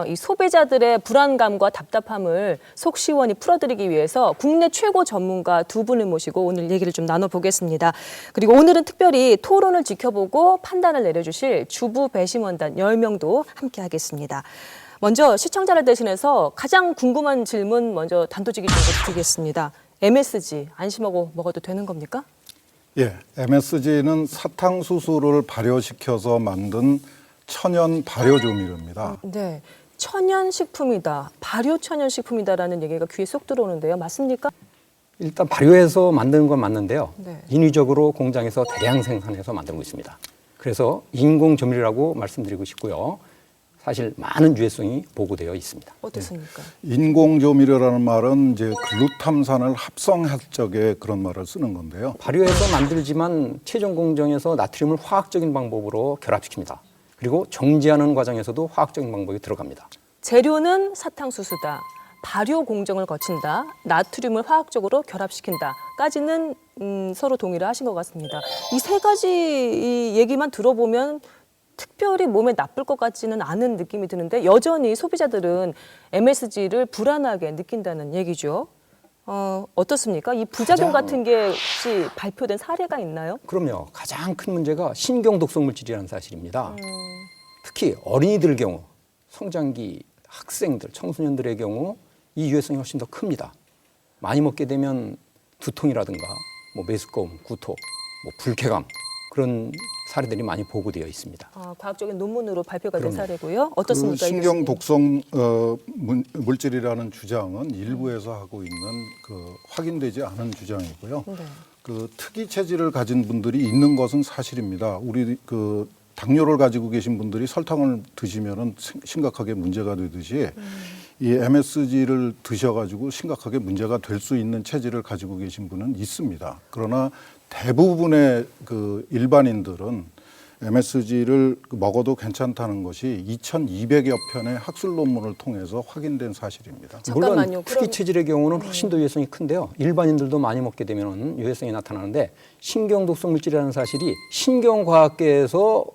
이 소비자들의 불안감과 답답함을 속 시원히 풀어드리기 위해서 국내 최고 전문가 두 분을 모시고 오늘 얘기를 좀 나눠보겠습니다. 그리고 오늘은 특별히 토론을 지켜보고 판단을 내려주실 주부 배심원단 10명도 함께하겠습니다. 먼저 시청자를 대신해서 가장 궁금한 질문 먼저 단도직입적으로 드리겠습니다. MSG 안심하고 먹어도 되는 겁니까? 예, MSG는 사탕수수를 발효시켜서 만든 천연 발효조미료입니다. 네, 천연식품이다, 발효천연식품이다라는 얘기가 귀에 쏙 들어오는데요. 맞습니까? 일단 발효해서 만드는 건 맞는데요. 네. 인위적으로 공장에서 대량 생산해서 만들고 있습니다. 그래서 인공조미료라고 말씀드리고 싶고요. 사실 많은 유해성이 보고되어 있습니다. 어떻습니까? 인공조미료라는 말은 이제 글루탐산을 합성할 적에 그런 말을 쓰는 건데요. 발효해서 만들지만 최종 공정에서 나트륨을 화학적인 방법으로 결합시킵니다. 그리고 정제하는 과정에서도 화학적인 방법이 들어갑니다. 재료는 사탕수수다, 발효 공정을 거친다, 나트륨을 화학적으로 결합시킨다까지는 서로 동의를 하신 것 같습니다. 이 세 가지 이 얘기만 들어보면 특별히 몸에 나쁠 것 같지는 않은 느낌이 드는데 여전히 소비자들은 MSG를 불안하게 느낀다는 얘기죠. 어떻습니까? 이 부작용 같은 게 혹시 발표된 사례가 있나요? 그럼요. 가장 큰 문제가 신경 독성 물질이라는 사실입니다. 특히 어린이들 경우, 성장기 학생들, 청소년들의 경우 이 유해성이 훨씬 더 큽니다. 많이 먹게 되면 두통이라든가 메스꺼움, 구토, 불쾌감 그런 사례들이 많이 보고되어 있습니다. 과학적인 논문으로 발표가 된 그럼요. 사례고요. 어떻습니까? 그 신경 독성 물질이라는 주장은 일부에서 하고 있는 확인되지 않은 주장이고요. 네. 그 특이 체질을 가진 분들이 있는 것은 사실입니다. 우리 당뇨를 가지고 계신 분들이 설탕을 드시면은 심각하게 문제가 되듯이 이 MSG를 드셔가지고 심각하게 문제가 될 수 있는 체질을 가지고 계신 분은 있습니다. 그러나 대부분의 일반인들은 MSG를 먹어도 괜찮다는 것이 2,200여 편의 학술 논문을 통해서 확인된 사실입니다. 잠깐만요. 물론 특이 체질의 경우는 훨씬 더 유해성이 큰데요. 일반인들도 많이 먹게 되면 유해성이 나타나는데 신경 독성 물질이라는 사실이 신경과학계에서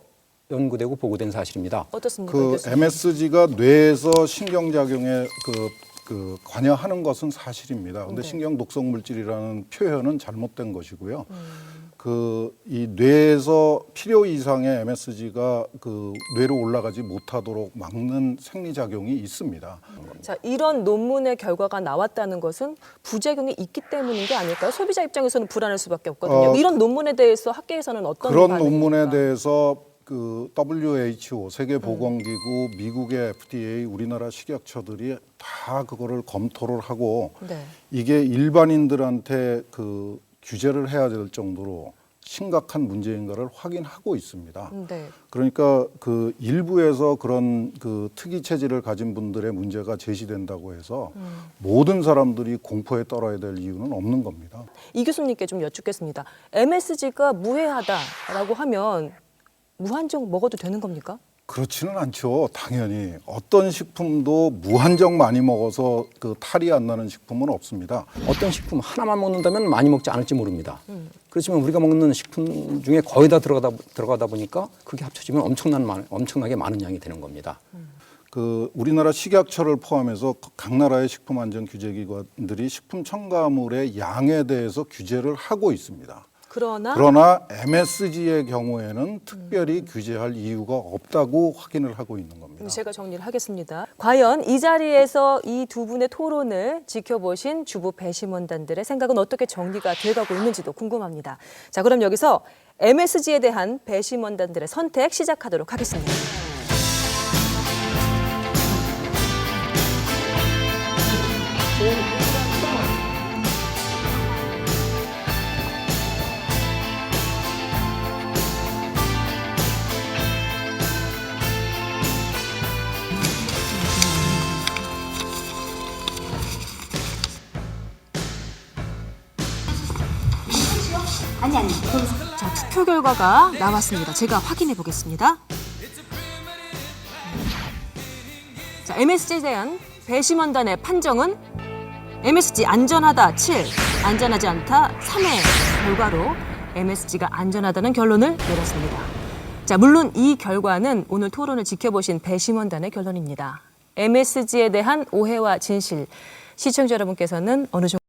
연구되고 보고된 사실입니다. 어떻습니까? MSG가 뇌에서 신경작용에 관여하는 것은 사실입니다. 그런데 네. 신경 독성 물질이라는 표현은 잘못된 것이고요. 이 뇌에서 필요 이상의 MSG가 뇌로 올라가지 못하도록 막는 생리작용이 있습니다. 자, 이런 논문의 결과가 나왔다는 것은 부작용이 있기 때문인 게 아닐까요? 소비자 입장에서는 불안할 수밖에 없거든요. 이런 논문에 대해서 학계에서는 어떤 그런 반응입니까? 논문에 대해서 WHO, 세계보건기구, 미국의 FDA, 우리나라 식약처들이 다 그거를 검토를 하고 네. 이게 일반인들한테 규제를 해야 될 정도로 심각한 문제인가를 확인하고 있습니다. 네. 그러니까 일부에서 그런 특이 체질을 가진 분들의 문제가 제시된다고 해서 모든 사람들이 공포에 떨어야 될 이유는 없는 겁니다. 이 교수님께 좀 여쭙겠습니다. MSG가 무해하다라고 하면 무한정 먹어도 되는 겁니까? 그렇지는 않죠. 당연히 어떤 식품도 무한정 많이 먹어서 탈이 안 나는 식품은 없습니다. 어떤 식품 하나만 먹는다면 많이 먹지 않을지 모릅니다. 그렇지만 우리가 먹는 식품 중에 거의 다 들어가다 보니까 그게 합쳐지면 엄청나게 많은 양이 되는 겁니다. 우리나라 식약처를 포함해서 각 나라의 식품안전규제기관들이 식품 첨가물의 양에 대해서 규제를 하고 있습니다. 그러나 MSG의 경우에는 특별히 규제할 이유가 없다고 확인을 하고 있는 겁니다. 제가 정리를 하겠습니다. 과연 이 자리에서 이 두 분의 토론을 지켜보신 주부 배심원단들의 생각은 어떻게 정리가 돼가고 있는지도 궁금합니다. 자, 그럼 여기서 MSG에 대한 배심원단들의 선택 시작하도록 하겠습니다. 아니. 자, 투표 결과가 나왔습니다. 제가 확인해 보겠습니다. 자, MSG에 대한 배심원단의 판정은 MSG 안전하다 7, 안전하지 않다 3의 결과로 MSG가 안전하다는 결론을 내렸습니다. 자, 물론 이 결과는 오늘 토론을 지켜보신 배심원단의 결론입니다. MSG에 대한 오해와 진실. 시청자 여러분께서는 어느 정도